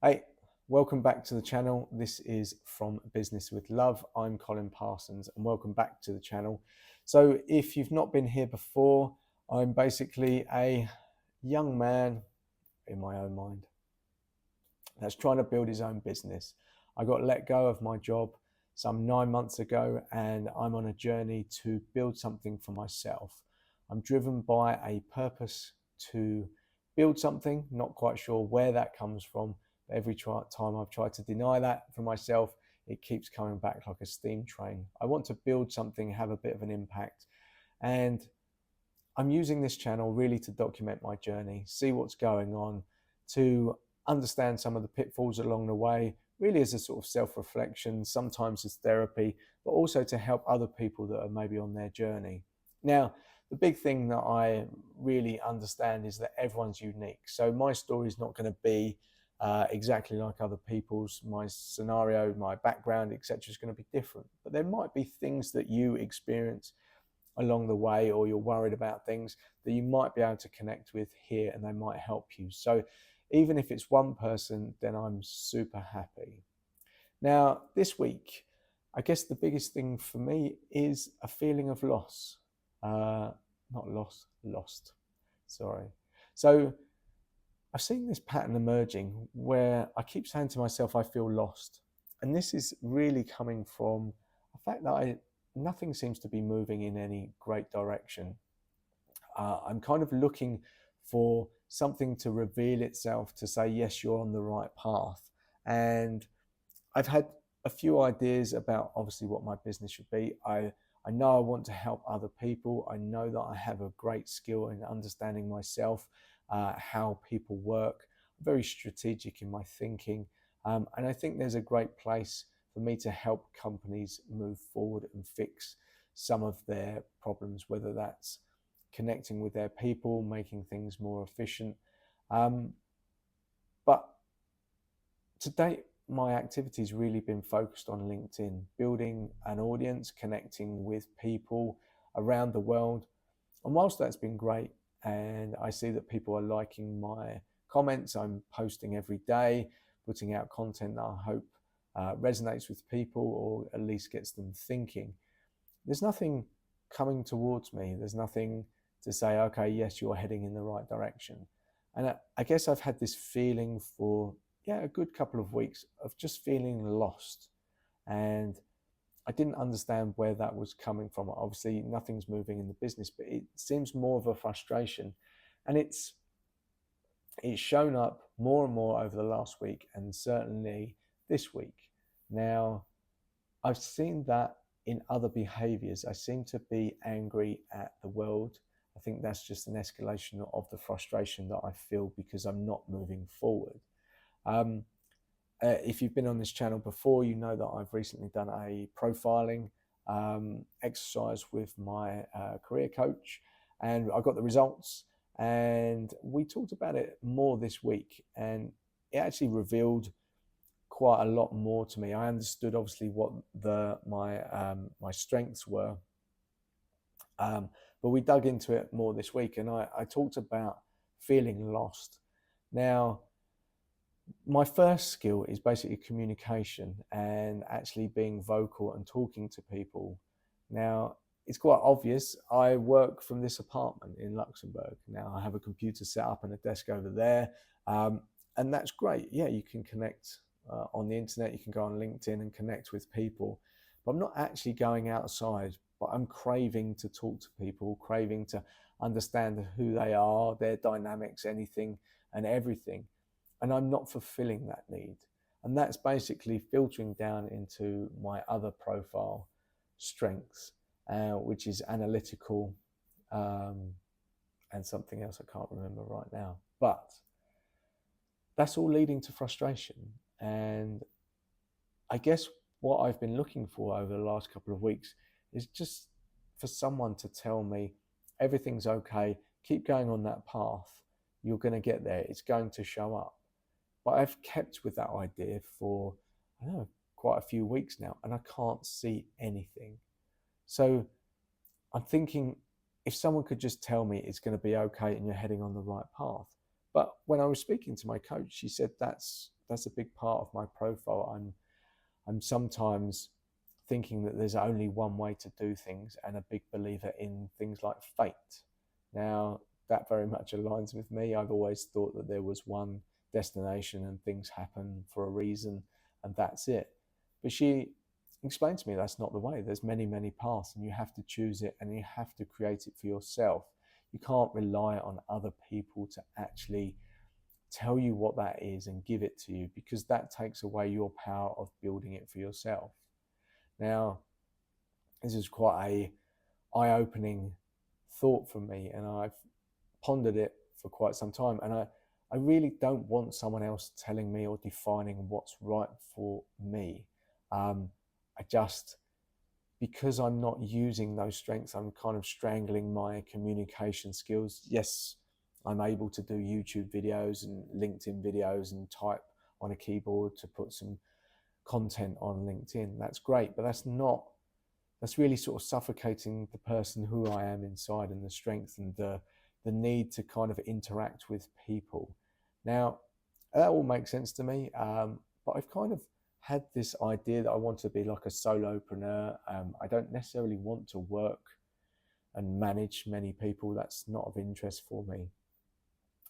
Hey, welcome back to the channel. This is From Business with Love. I'm Colin Parsons and welcome back to the channel. So if you've not been here before, I'm basically a young man in my own mind that's trying to build his own business. I got let go of my job some 9 months ago and I'm on a journey to build something for myself. I'm driven by a purpose to build something, not quite sure where that comes from. But every time I've tried to deny that for myself, it keeps coming back like a steam train. I want to build something, have a bit of an impact. And I'm using this channel really to document my journey, see what's going on, to understand some of the pitfalls along the way, really as a sort of self-reflection, sometimes as therapy, but also to help other people that are maybe on their journey. Now, the big thing that I really understand is that everyone's unique. So my story is not going to be exactly like other people's. My scenario, my background, etc., is going to be different. But there might be things that you experience along the way, or you're worried about things that you might be able to connect with here and they might help you. So even if it's one person, then I'm super happy. Now, this week, I guess the biggest thing for me is a feeling of loss. Not loss, lost. Sorry. So I've seen this pattern emerging where I keep saying to myself, I feel lost. And this is really coming from the fact that nothing seems to be moving in any great direction. I'm kind of looking for something to reveal itself to say, yes, you're on the right path. And I've had a few ideas about obviously what my business should be. I know I want to help other people. I know that I have a great skill in understanding myself, how people work. I'm very strategic in my thinking. And I think there's a great place for me to help companies move forward and fix some of their problems, whether that's connecting with their people, making things more efficient. But to date, my activity's really been focused on LinkedIn, building an audience, connecting with people around the world. And whilst that's been great, and I see that people are liking my comments, I'm posting every day, putting out content that I hope resonates with people or at least gets them thinking. There's nothing coming towards me. There's nothing to say, okay, yes, you're heading in the right direction. And I guess I've had this feeling for, yeah, a good couple of weeks of just feeling lost. And I didn't understand where that was coming from. Obviously, nothing's moving in the business, but it seems more of a frustration. And it's shown up more and more over the last week and certainly this week. Now, I've seen that in other behaviors. I seem to be angry at the world. I think that's just an escalation of the frustration that I feel because I'm not moving forward. Um, if you've been on this channel before, you know that I've recently done a profiling exercise with my career coach, and I got the results. And we talked about it more this week, and it actually revealed quite a lot more to me. I understood obviously what my strengths were, but we dug into it more this week, and I talked about feeling lost. Now, my first skill is basically communication and actually being vocal and talking to people. Now, it's quite obvious. I work from this apartment in Luxembourg. Now, I have a computer set up and a desk over there, and that's great. Yeah, you can connect on the internet, you can go on LinkedIn and connect with people. But I'm not actually going outside, but I'm craving to talk to people, craving to understand who they are, their dynamics, anything and everything. And I'm not fulfilling that need. And that's basically filtering down into my other profile strengths, which is analytical um, and something else I can't remember right now. But that's all leading to frustration. And I guess what I've been looking for over the last couple of weeks is just for someone to tell me everything's okay, keep going on that path, you're going to get there, it's going to show up. But I've kept with that idea for, I don't know, quite a few weeks now, and I can't see anything. So I'm thinking if someone could just tell me it's going to be okay and you're heading on the right path. But when I was speaking to my coach, she said that's that's a big part of my profile. I'm sometimes thinking that there's only one way to do things, and a big believer in things like fate. Now, that very much aligns with me. I've always thought that there was one destination and things happen for a reason, and that's it. But she explained to me that's not the way. There's many, many paths, and you have to choose it and you have to create it for yourself. You can't rely on other people to actually tell you what that is and give it to you, because that takes away your power of building it for yourself. Now, this is quite a eye-opening thought for me, and I've pondered it for quite some time. And I really don't want someone else telling me or defining what's right for me. I just, because I'm not using those strengths, I'm kind of strangling my communication skills. Yes, I'm able to do YouTube videos and LinkedIn videos and type on a keyboard to put some content on LinkedIn. That's great, but that's really sort of suffocating the person who I am inside, and the strength and the need to kind of interact with people. Now, that all makes sense to me, but I've kind of had this idea that I want to be like a solopreneur. I don't necessarily want to work and manage many people. That's not of interest for me.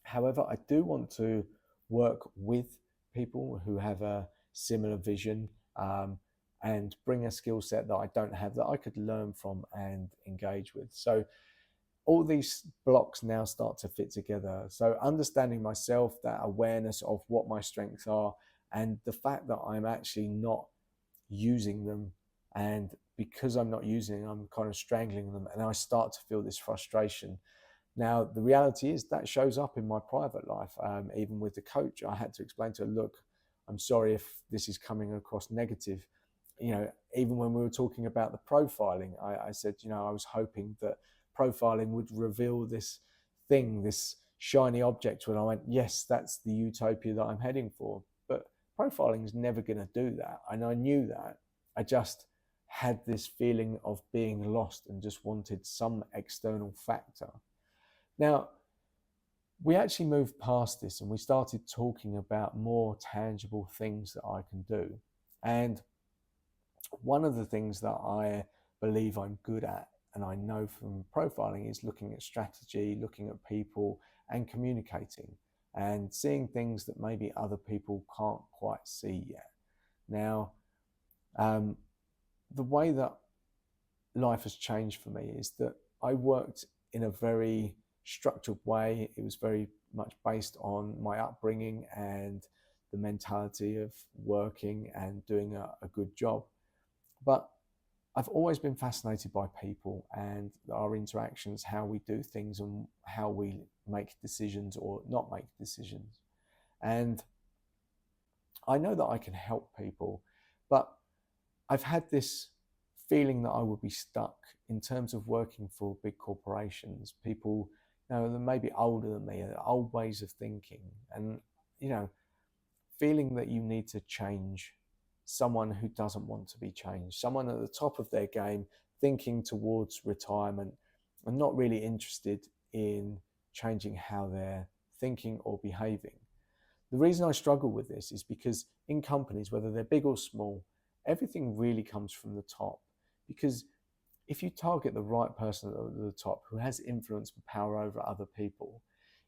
However, I do want to work with people who have a similar vision, and bring a skill set that I don't have, that I could learn from and engage with. So all these blocks now start to fit together. So understanding myself, that awareness of what my strengths are, and the fact that I'm actually not using them. And because I'm not using them, I'm kind of strangling them, and I start to feel this frustration. Now, the reality is that shows up in my private life. Even with the coach, I had to explain to her, look, I'm sorry if this is coming across negative. Even when we were talking about the profiling, I said, I was hoping that profiling would reveal this thing, this shiny object, when I went, yes, that's the utopia that I'm heading for. But profiling is never going to do that. And I knew that. I just had this feeling of being lost and just wanted some external factor. Now, we actually moved past this and we started talking about more tangible things that I can do. And one of the things that I believe I'm good at, and I know from profiling, is looking at strategy, looking at people, and communicating, and seeing things that maybe other people can't quite see yet. Now, the way that life has changed for me is that I worked in a very structured way. It was very much based on my upbringing and the mentality of working and doing a good job. But I've always been fascinated by people and our interactions, how we do things and how we make decisions or not make decisions. And I know that I can help people, but I've had this feeling that I would be stuck in terms of working for big corporations, people, that may be older than me, old ways of thinking, and, feeling that you need to change someone who doesn't want to be changed, someone at the top of their game, thinking towards retirement and not really interested in changing how they're thinking or behaving. The reason I struggle with this is because in companies, whether they're big or small, everything really comes from the top. Because if you target the right person at the top who has influence and power over other people,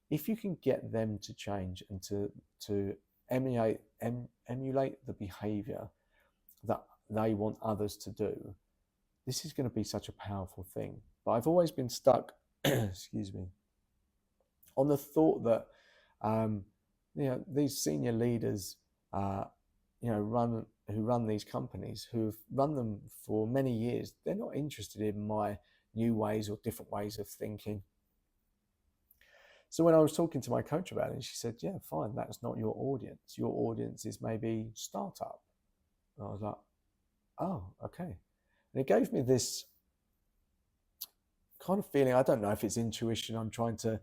if you can get them to change and to emulate the behavior that they want others to do, this is going to be such a powerful thing. But I've always been stuck, excuse me, on the thought that these senior leaders, who run these companies, who've run them for many years, they're not interested in my new ways or different ways of thinking. So when I was talking to my coach about it, she said, yeah, fine, that's not your audience. Your audience is maybe startup. And I was like, oh, okay. And it gave me this kind of feeling. I don't know if it's intuition. I'm trying to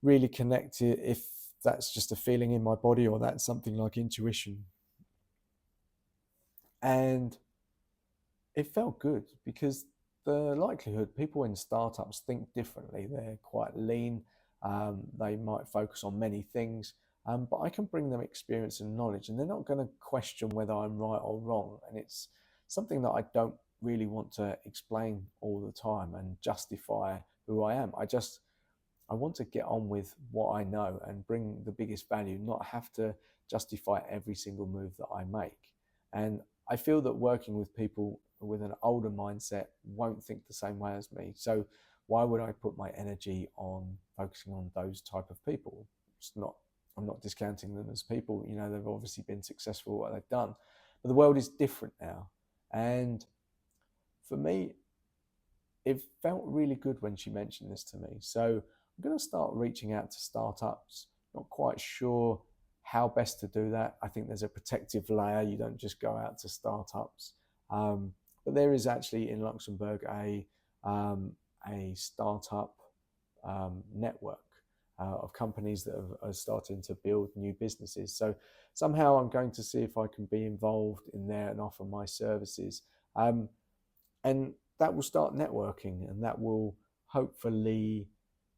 really connect it, if that's just a feeling in my body or that's something like intuition. And it felt good, because the likelihood people in startups think differently. They're quite lean. They might focus on many things. but I can bring them experience and knowledge, and they're not going to question whether I'm right or wrong. And it's something that I don't really want to explain all the time and justify who I am. I want to get on with what I know and bring the biggest value, not have to justify every single move that I make. And I feel that working with people with an older mindset won't think the same way as me. So why would I put my energy on focusing on those type of people? I'm not discounting them as people. You know, they've obviously been successful at what they've done, but the world is different now. And for me, it felt really good when she mentioned this to me. So I'm going to start reaching out to startups. Not quite sure how best to do that. I think there's a protective layer. You don't just go out to startups. But there is actually in Luxembourg a startup network of companies that are starting to build new businesses. So somehow I'm going to see if I can be involved in there and offer my services. And that will start networking, and that will hopefully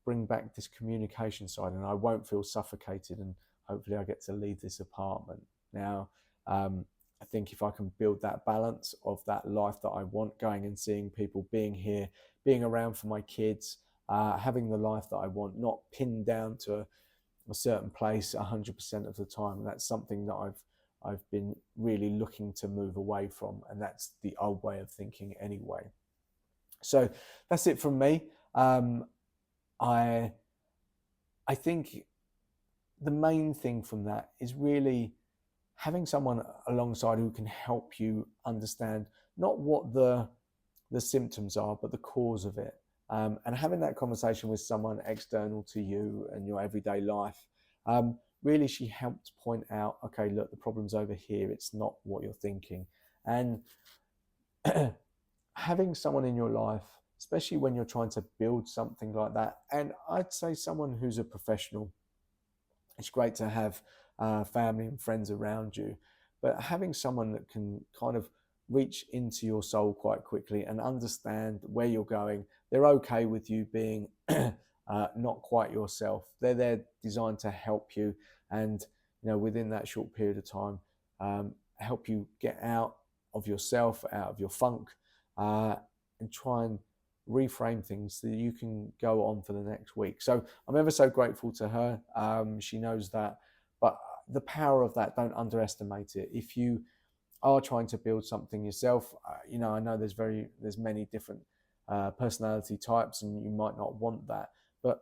bring back this communication side, and I won't feel suffocated, and hopefully I get to leave this apartment. Now, I think if I can build that balance of that life that I want, going and seeing people, being here, being around for my kids, having the life that I want, not pinned down to a certain place 100% of the time. And that's something that I've been really looking to move away from, and that's the old way of thinking anyway. So that's it from me. I think the main thing from that is really having someone alongside who can help you understand not what the symptoms are, but the cause of it. And having that conversation with someone external to you and your everyday life. Really, she helped point out, okay, look, the problem's over here. It's not what you're thinking. And having someone in your life, especially when you're trying to build something like that, and I'd say someone who's a professional, it's great to have family and friends around you, but having someone that can kind of reach into your soul quite quickly and understand where you're going. They're okay with you being not quite yourself. They're there designed to help you, and within that short period of time, help you get out of yourself, out of your funk, and try and reframe things so that you can go on for the next week. So I'm ever so grateful to her. She knows that, but the power of that, don't underestimate it. If you are trying to build something yourself, I know there's many different personality types, and you might not want that. But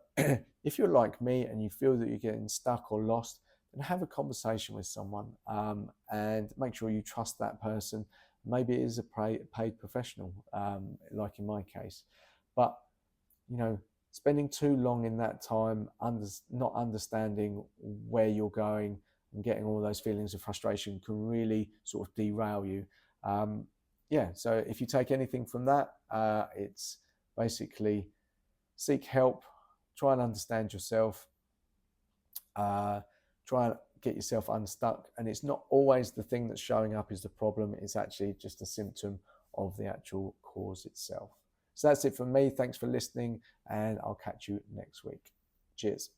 if you're like me and you feel that you're getting stuck or lost, then have a conversation with someone, and make sure you trust that person. Maybe it is a paid professional, like in my case. But spending too long in that time not understanding where you're going and getting all those feelings of frustration can really sort of derail you. So if you take anything from that, it's basically seek help, try and understand yourself, try and get yourself unstuck. And it's not always the thing that's showing up is the problem. It's actually just a symptom of the actual cause itself. So that's it from me. Thanks for listening, and I'll catch you next week. Cheers.